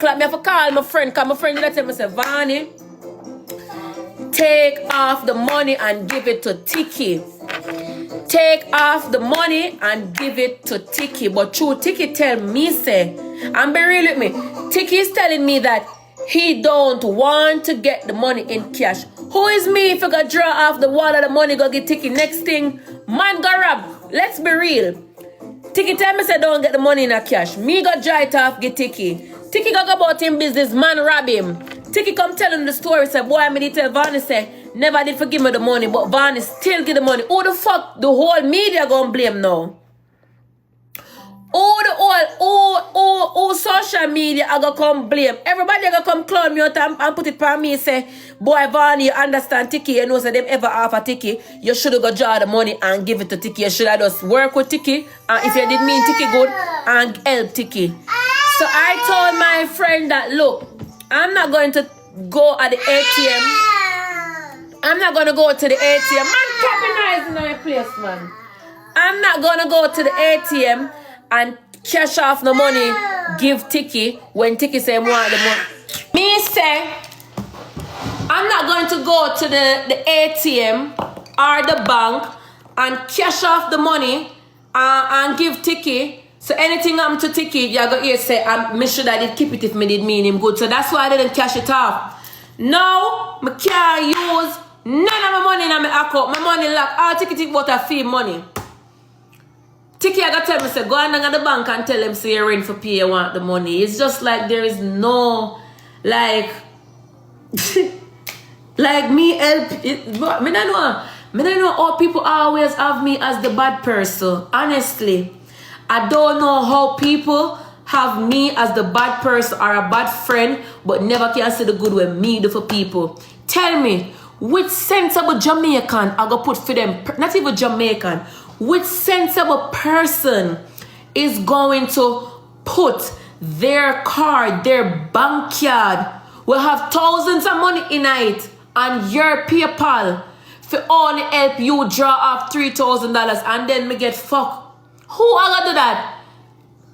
Me have to call my friend, because my friend let him say, Ivany, take off the money and give it to Tikki. Take off the money and give it to Tikki. But true, Tikki tell me, say, and be real with me, Tikki is telling me that he don't want to get the money in cash. Who is me if I go draw off the wall of the money, go get Tikki? Next thing, man go rob. Let's be real. Tikki tell me say don't get the money in a cash. Me go draw it off, get Tikki. Tikki go about him business, man rob him. Tikki come tell him the story, say, boy, I need to tell Ivany, say, never did forgive me the money, but Ivany still give the money. Who the fuck the whole media gonna blame now? Who social media I gonna come blame? Everybody gonna come clown me out and put it on me and say, boy, Ivany, you understand Tikki, you know, say them ever offer Tikki, you should have go draw the money and give it to Tikki. You should have just work with Tikki, and if you did mean Tikki good, and help Tikki. So I told my friend that, look, I'm not going to go at the ATM. I'm not going to go to the ATM. Man, capitalizing on your place, man. I'm not going to go to the ATM and cash off the money, give Tikki, when Tikki say want the money. Me say, I'm not going to go to the ATM or the bank and cash off the money and give Tikki. So anything happen to Tikki, you go here say, I'm sure that I did keep it if me did mean him good. So that's why I didn't cash it off. No, I can't use none of my money in my account. My money locked. All Tikki think about a fee money. Tikki, I got to tell me, say, go on down the bank and tell them, say, you're in for pay, you want the money. It's just like there is no, like, like me help. I don't know how people always have me as the bad person. Honestly, I don't know how people have me as the bad person or a bad friend, but never can see the good way me do for people. Tell me, which sensible Jamaican I go put for them, not even Jamaican, which sensible person is going to put their card, their bank card, will have thousands of money in it, on your PayPal for only help you draw off $3,000 and then me get fucked? Who I gonna do that?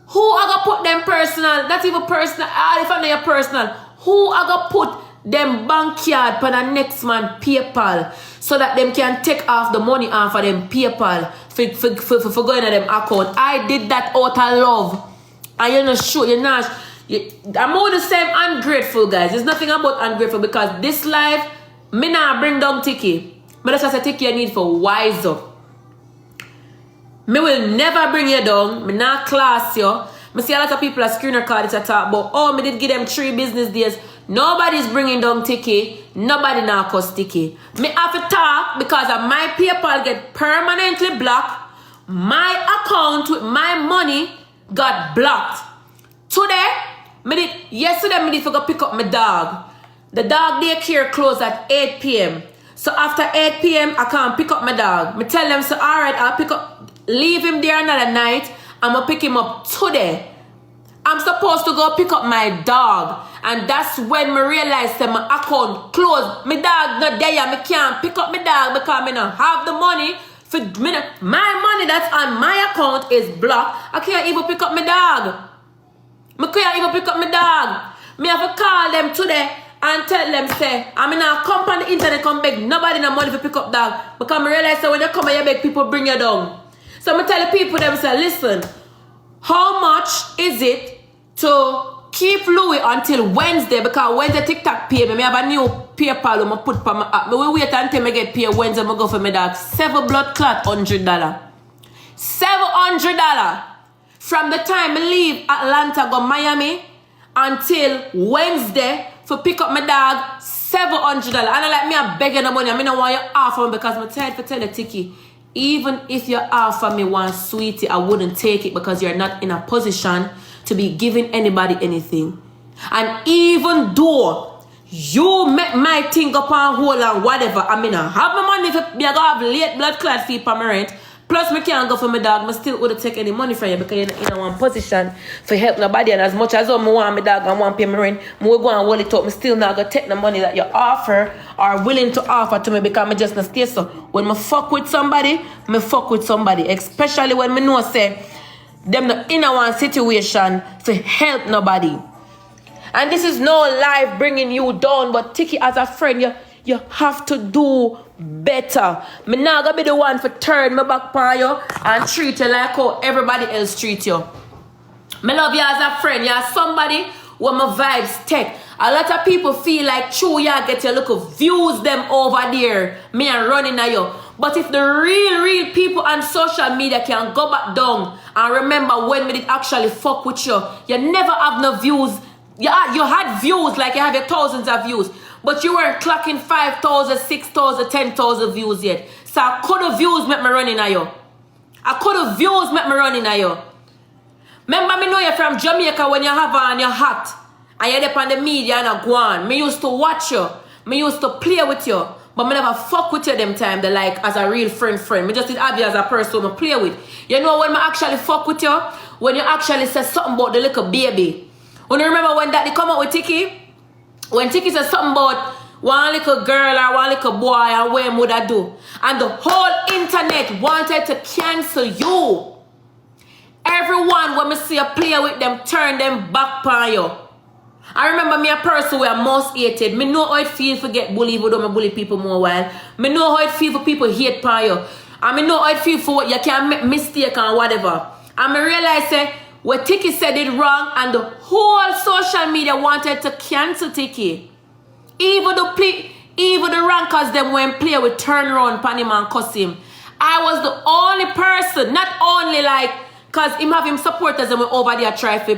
Who I gonna put them personal? Not even personal. If I know your personal, who I gonna put them bank card for the next man PayPal so that them can take off the money off of them PayPal for going to them account? I did that out of love. And you're not sure, you're not. I'm all the same ungrateful, guys. There's nothing about ungrateful because this life, me nah bring down Tikki. Me just say Tikki, you need for wise up. Me will never bring you down. Me not class you. Me see a lot of people at screener card to talk about, oh, me did give them 3 business days. Nobody's bringing down Tikki. Nobody now cost Tikki. Me have to talk because of my PayPal get permanently blocked. My account with my money got blocked. Today, yesterday me did forgot pick up my dog. The dog daycare closed at 8 p.m. So after 8 p.m. I can't pick up my dog. Me tell them, so alright, I'll pick up, leave him there another night. I'm gonna pick him up today. I'm supposed to go pick up my dog. And that's when I realized that my account closed. My dog not there. I can't pick up my dog because I don't have the money. My money that's on my account is blocked. I can't even pick up my dog. I can't even pick up my dog. Me have to call them today and tell them, say, I'm in a come on the internet, come beg nobody no money to pick up dog. Because I realize that when you come and you beg, people bring you down. So I tell the people, them say, listen, how much is it to keep Louis until Wednesday? Because Wednesday TikTok pay me. I have a new PayPal I put for my app. I will wait until I get paid Wednesday. I go for my dog. 7 blood clot, $100. $700. From the time I leave Atlanta, go Miami, until Wednesday, for pick up my dog, $700. And I like me, I begging the money. I don't want you offer me because I'm tired for tell you, Tikki. Even if you offer me one sweetie, I wouldn't take it because you're not in a position to be giving anybody anything. And even though you make my thing up on hold and whatever, I mean, I have my money for me, I have late blood clot fee for my rent. Plus, I can't go for my dog. I still wouldn't take any money from you because you're in one position for help nobody. And as much as I want my dog and want to pay my rent, I will go and hold it up. I still not going to take the money that you offer or willing to offer to me because I just not stay so. When I fuck with somebody, I fuck with somebody. Especially when I know, say, them not in a one situation to help nobody. And this is no life bringing you down, but Tikki, as a friend, you have to do better. Me not gonna be the one for turn my back on you and treat you like how everybody else treat you. Me love you as a friend. You're somebody where my vibes take. A lot of people feel like true, you get your little views them over there. Me and running at you. But if the real people on social media can go back down and remember when we did actually fuck with you, you never have no views. You had views, like you have your thousands of views, but you weren't clocking 5,000, 6,000, 10,000 views yet. So I could have views make me running at you. I could have views make me running at you. Remember me know you from Jamaica when you have on your hat and you're there on the media and a go on. Me used to watch you. Me used to play with you. But me never fuck with you them time. They like as a real friend. Me just did have you as a person to play with. You know when me actually fuck with you? When you actually say something about the little baby. When you remember when that they come out with Tikki? When Tikki said something about one little girl or one little boy and what would I do? And the whole internet wanted to cancel you. Everyone when me see you play with them, turn them back on you. I remember me a person where I most hated. Me know how it feels to get bullied, even though I bully people more while. Me know how it feels for people hate upon you. And me know how it feels for what you can make mistake and whatever. And me realize what Tikki said it wrong and the whole social media wanted to cancel Tikki. Even the rankers them when play with turn around pan him and cuss him. I was the only person, not only like, cause him have him supporters and we over there try to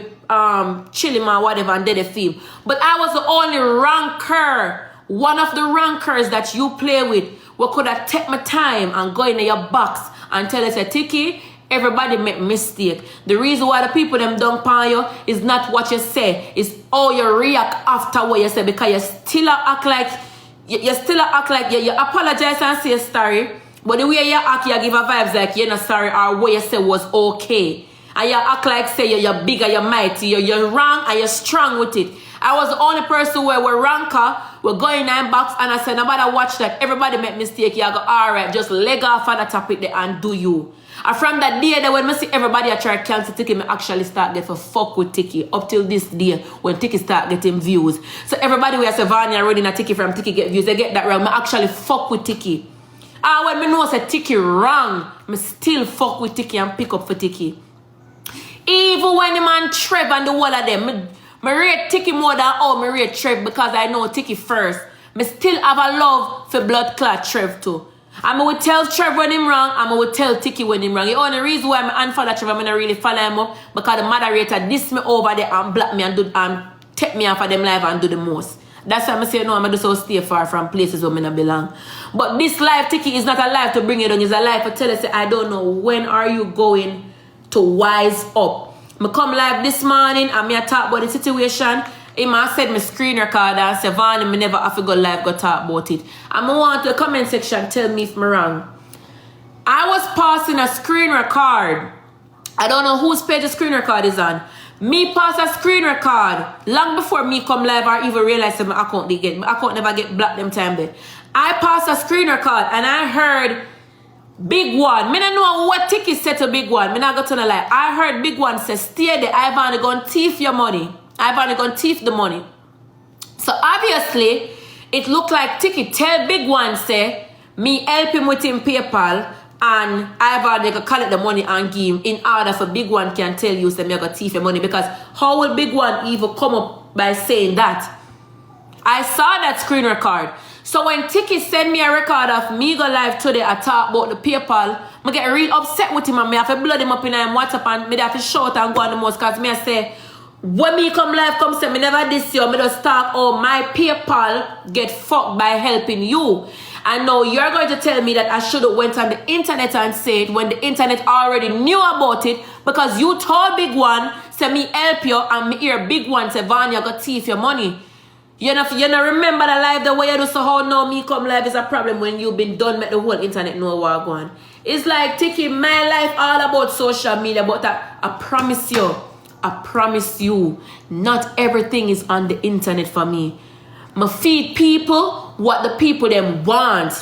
chill him or whatever and did a film. But I was the only ranker, one of the rankers that you play with, we could have take my time and go in your box and tell us, Tikki, everybody make mistake. The reason why the people them don't pan you is not what you say, it's how you react after what you say, because you still act like you apologize and say sorry. But the way you act, you give a vibes like you're not sorry or what you say was okay. And you act like say you're bigger, you're mighty, you're wrong and you're strong with it. I was the only person where we're ranker, we're going in box and I said, nobody watch that. Everybody make mistake. You go, alright, just leg off on the topic there and do you. And from that day that when I see everybody I try to cancel Tikki, I actually start getting for fuck with Tikki up till this day when Tikki start getting views. So everybody where I say Vanya running a Tikki from Tikki get views, they get that wrong. I actually fuck with Tikki. And when I know I say Tikki wrong, I still fuck with Tikki and pick up for Tikki. Even when the man Trev and the whole of them, I rate Tikki more than how I rate Trev because I know Tikki first. I still have a love for blood clot Trev too. And I would tell Trev when him wrong, and I would tell Tikki when him wrong. The only reason why I unfollow Trev, I'm not really follow him up because the moderator diss me over there and block me and take me off of them live and do the most. That's why I say no, I'm just so stay far from places where I don't belong. But this life, Tikki, is not a life to bring you down. It's a life to tell us, I don't know, when are you going to wise up? I come live this morning and I talk about the situation. I said my screen record and say, Vanya, I never have to go live, go talk about it. And I want the comment section tell me if I'm wrong. I was passing a screen record. I don't know whose page the screen record is on. Me pass a screen record long before me come live or even realize that my account never get blocked them time there. I passed a screen record and I heard Big One. Me don't know what Tikki said to Big One. Me not go to the lie. I heard Big One say, stay there. Ivany gonna thief your money. Ivany gonna thief the money. So obviously, it looked like Tikki tell Big One say, me help him with him PayPal and Ivany gonna collect the money and give him in order for Big One can tell you say me gonna thief your money. Because how will Big One even come up by saying that? I saw that screen record. So when Tikki send me a record of me go live today, I talk about the PayPal, I get real upset with him and me have to blood him up in him WhatsApp and me have to shout and go on the most because me I say, when me come live, come say me never this year, me just talk, oh my PayPal get fucked by helping you. And now you're going to tell me that I should have went on the internet and say it when the internet already knew about it because you told Big One, say me help you and me hear Big One say, Vanya got thief your money. You know remember the live the way you do, so how now me come live is a problem when you've been done make the whole internet know what going. It's like Tikki, my life all about social media, but I promise you, not everything is on the internet for me. I feed people what the people them want.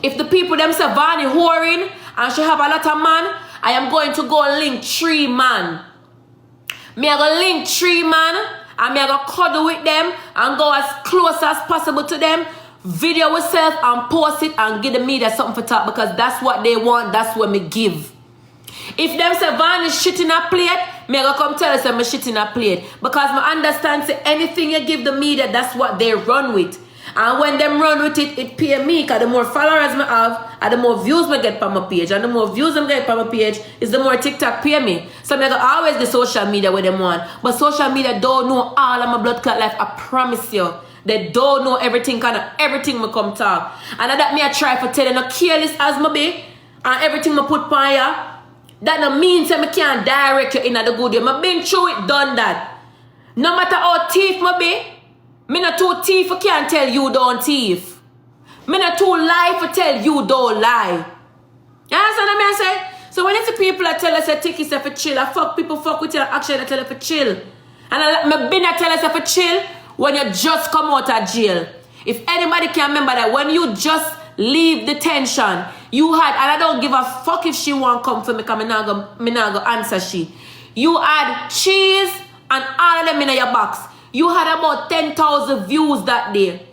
If the people them say Vanya whoring and she have a lot of man, I am going to go link 3 man. Me I go link 3 man and me I go cuddle with them and go as close as possible to them, video myself and post it and give the media something for talk, because that's what they want, that's what me give. If them say Van is shit in a plate, me I go come tell us I'm shit in a plate, because me understand say anything you give the media, that's what they run with. And when them run with it, it pay me, because the more followers I have, and the more views I get on my page, and the more views I get on my page, is the more TikTok pay me. So I go always the social media where them want. But social media don't know all of my blood clot life, I promise you. They don't know everything, kind of everything me come talk. And that me I try for tell you, no careless as me be, and everything me put on you, that no means that me can't direct you in the good way. Me been through it, done that. No matter how thief me be, me not too thief I can't tell you don't thief. Me not too lie for tell you don't lie. You understand what I say? So when it's people that tell us that Tikki say for chill, I fuck people fuck with you actually they tell you for chill. And I been I tell us for chill when you just come out of jail. If anybody can remember that when you just leave detention, you had, and I don't give a fuck if she won't come for me because me not go answer she. You had cheese and all of them in your box. You had about 10,000 views that day.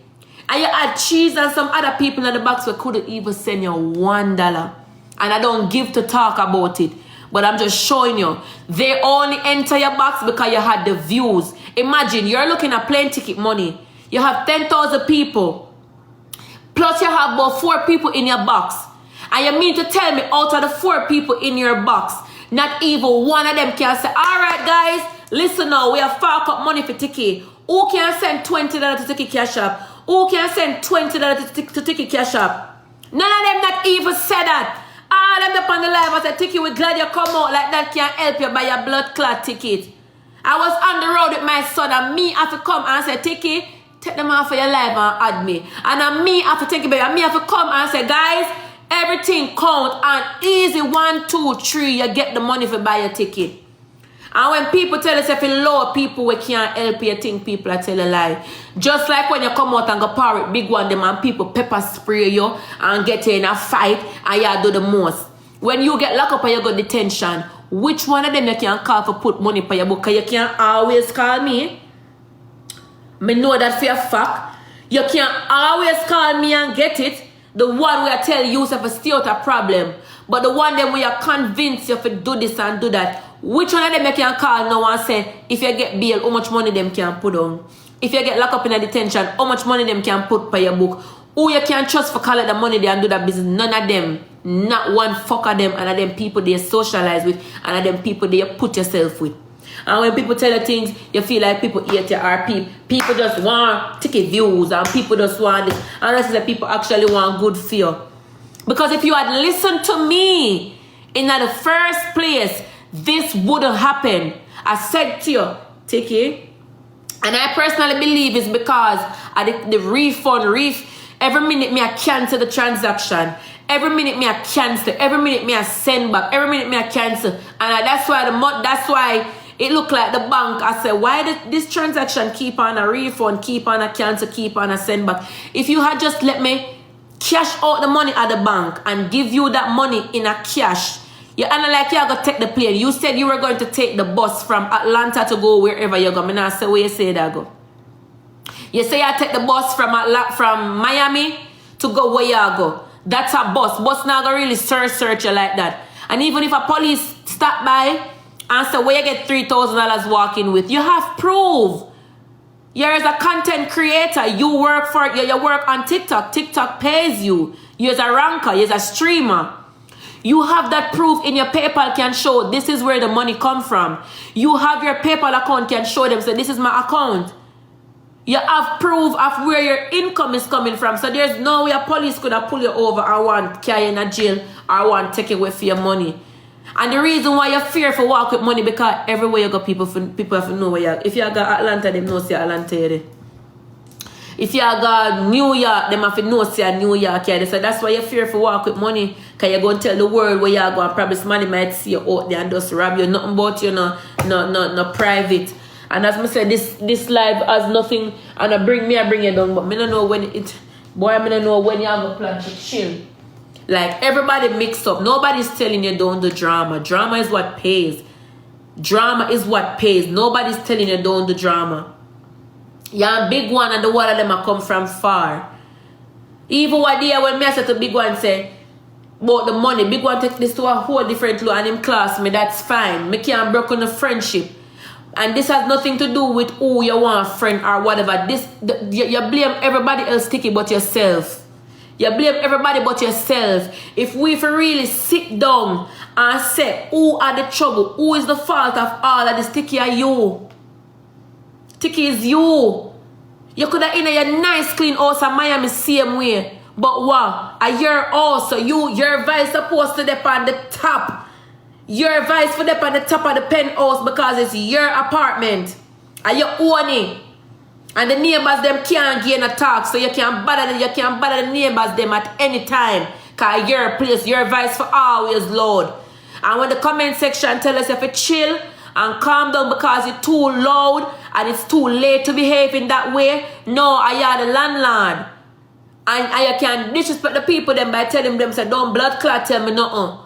And you had cheese and some other people in the box who couldn't even send you $1. And I don't give to talk about it. But I'm just showing you. They only enter your box because you had the views. Imagine, you're looking at plane ticket money. You have 10,000 people. Plus you have about 4 people in your box. And you mean to tell me out of the 4 people in your box, not even one of them can say, alright guys, listen now, we have fork up money for Tikki. Who can send $20 to Tikki Cash App? Who can send $20 to Tikki Cash App? None of them not even said that. All them up on the live, I said, Tikki, we're glad you come out like that can help you buy your blood clot ticket. I was on the road with my son and me have to come and say, Tikki, take them off for your live and add me. And me have to take it back. And me have to come and say, guys, everything count and easy 1, 2, 3, you get the money for buy your ticket. And when people tell us if you low people we can't help you, think people are tell a lie. Just like when you come out and go power with big one them and people pepper spray you and get in a fight and you do the most. When you get locked up and you go detention, which one of them you can call for put money for your book? Because you can't always call me. Me know that for a fact. You can't always call me and get it. The one where I tell you to stay out a problem. But the one them where you convince you to do this and do that. Which one of them you can call now and say, if you get bail, how much money them can put on? If you get locked up in a detention, how much money them can put by your book? Who you can trust for calling the money there and do that business? None of them. Not one fuck of them. And of them people they socialize with. And of them people they put yourself with. And when people tell you things, you feel like people hate you or people just want ticket views and people just want this. And that's that people actually want good for you. Because if you had listened to me in the first place, this wouldn't happen. I said to you, Tikki, and I personally believe it's because of the refund, every minute me I cancel the transaction. Every minute me I cancel. Every minute me I send back. Every minute me I cancel. And that's why it look like the bank. I said, why did this transaction keep on a refund, keep on a cancel, keep on a send back? If you had just let me cash out the money at the bank and give you that money in a cash, you and like you're going to take the plane. You said you were going to take the bus from Atlanta to go wherever you go. I not say where you say that go. You say you take the bus from Miami to go where you go. That's a bus. Bus not going to really search you like that. And even if a police stop by and say where you get $3,000 walking with, you have proof. You're as a content creator. You work for it. You work on TikTok. TikTok pays you. You're a ranker. You're a streamer. You have that proof in your PayPal can show this is where the money come from. You have your PayPal account can show them, so this is my account. You have proof of where your income is coming from. So there's no way a police could have pulled you over or want carry in a jail or want take away for your money. And the reason why you're fearful walk with money because everywhere you go people have to know where you are. If you go Atlanta, them know say Atlanta there. If you go New York, them have to know say New York here. So that's why you're fearful walk with money. Because you're going to tell the world where you are going. Probably somebody might see you out there and just rob you. Nothing about you, no private. And as I said, this live has nothing. And I bring you down. But I don't know when I don't know when you have a plan to chill. Like everybody mix up. Nobody's telling you don't do drama. Drama is what pays. Drama is what pays. Nobody's telling you don't do drama. You're a big one and the one of them are come from far. Even what day when me I said to big one say about the money, big one take this to a whole different law and him class me, that's fine. Me can't break on a friendship. And this has nothing to do with who you want a friend or whatever. You blame everybody else, Tikki, but yourself. You blame everybody but yourself. If we really sit down and say who are the trouble, who is the fault of all of this, Tikki are you. Tikki is you. You could have in a nice clean house in Miami same way. But what? A year also, your vice supposed to dip on the top. Your vice for dip on the top of the penthouse because it's your apartment. And you own it. And the neighbors them can't gain a talk. So you can't bother the neighbors them at any time. Cause your place, your vice for always loud. And when the comment section tell us if you chill and calm down because it's too loud and it's too late to behave in that way. No, I am the landlord. And I can disrespect the people them by telling them say don't blood clot tell me nothing.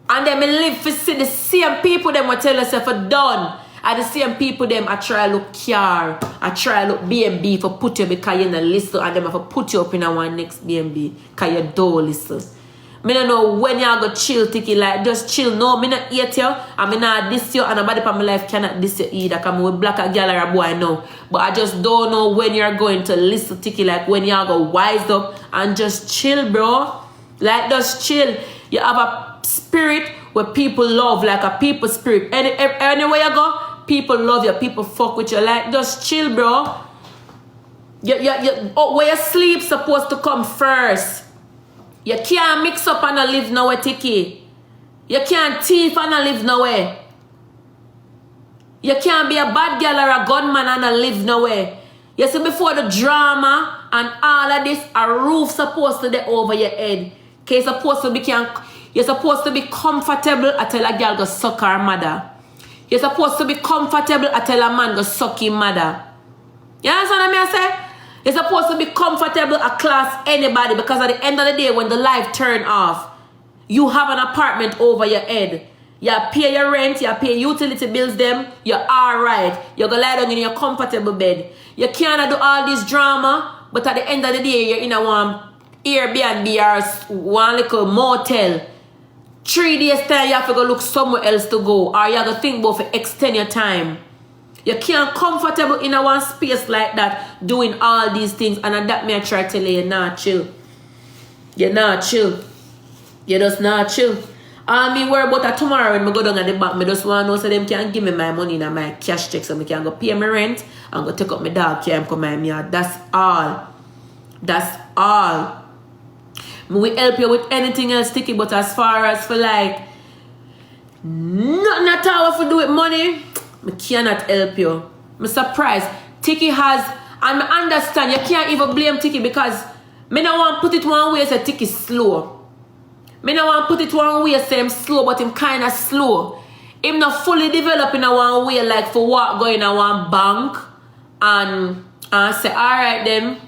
And then me live to see the same people them will tell us if I done. And the same people them I try look car. I try look B&B for put you because you don't listen. And them for put you up in a one next B&B because you don't listen. Me don't know when you go chill, Tikki, like just chill. No, me not hate you and me not diss you and nobody from my life cannot diss you either because we black a girl or a boy now. But I just don't know when you're going to listen, Tikki, like when you go wise up and just chill, bro. Like just chill. You have a spirit where people love, like a people spirit. Anywhere you go, people love you, people fuck with you. Like just chill, bro. Where you sleep supposed to come first. You can't mix up and live nowhere, Tikki. You can't thief and live nowhere. You can't be a bad girl or a gunman and live nowhere. You see, before the drama and all of this, a roof supposed to be over your head. Okay, you're supposed to be comfortable I tell a girl go suck her mother. You're supposed to be comfortable I tell a man go suck his mother. You understand what I say? You're supposed to be comfortable a class anybody because at the end of the day when the light turn off, you have an apartment over your head. You pay your rent, you pay utility bills them, you're alright. You go lie down in your comfortable bed. You can't do all this drama, but at the end of the day you're in a one Airbnb or one little motel. 3 days time you have to go look somewhere else to go or you have to think about to extend your time. You can't comfortable in a one space like that doing all these things and that me I try to tell you, you're not chill. You're not chill. You're just not chill. I mean worry about that tomorrow when I go down at the bank. I just want to know so them can give me my money in my cash check so I can go pay my rent and go take up my dog care and come my yard. That's all. That's all. We help you with anything else, Tikki, but as far as for like nothing at all to do with money, I cannot help you. I'm surprised. Tikki has, and I understand, you can't even blame Tikki because I don't want to put it one way say Tikki slow. I don't want to put it one way say I'm slow, but I'm kind of slow. I'm not fully developing in one way like for what going in one bank and say, alright then,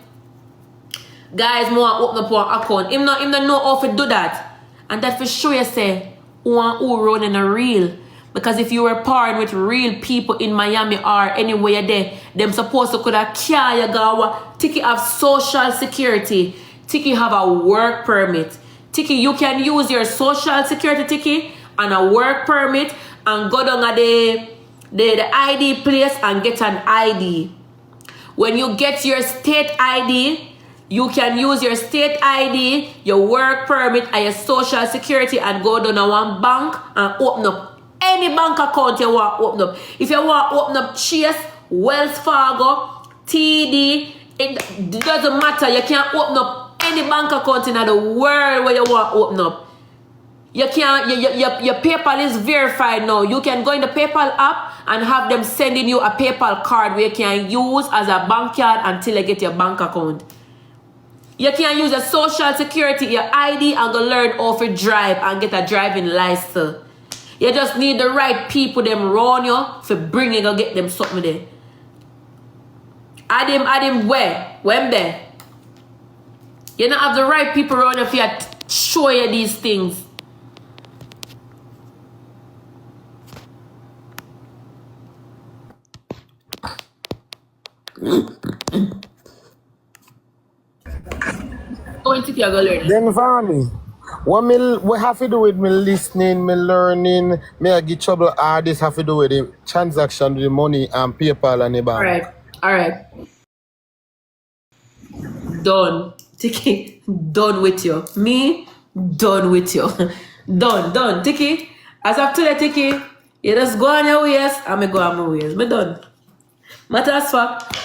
guys, more open up one account. Him not know how to do that. And that for sure you say who running a real. Because if you were partnered with real people in Miami or anywhere you're there, them supposed to could have carry you go. Tikki have social security. Tikki have a work permit. Tikki, you can use your social security, Tikki, and a work permit and go down at the ID place and get an ID. When you get your state ID, you can use your state ID, your work permit, and your social security and go down to one bank and open up any bank account you want to open up. If you want to open up Chase, Wells Fargo, TD, it doesn't matter. You can open up any bank account in the world where you want to open up. You can, your PayPal is verified now. You can go in the PayPal app and have them sending you a PayPal card where you can use as a bank card until you get your bank account. You can use your social security, your ID, and go learn how to drive and get a driving license. You just need the right people them run you for bring you go get them something there. Add him where? When there? You don't have the right people around you for show you these things. Going to go learning. Then Vani, what have to do with me listening, me learning, me I get trouble, all this have to do with the transaction, the money and PayPal and the bank. Alright. Done. Tikki, done with you. Me, done with you. done. Tikki, as of today, Tikki, you just go on your ways, and me go on my ways. Me done. Matter as fact,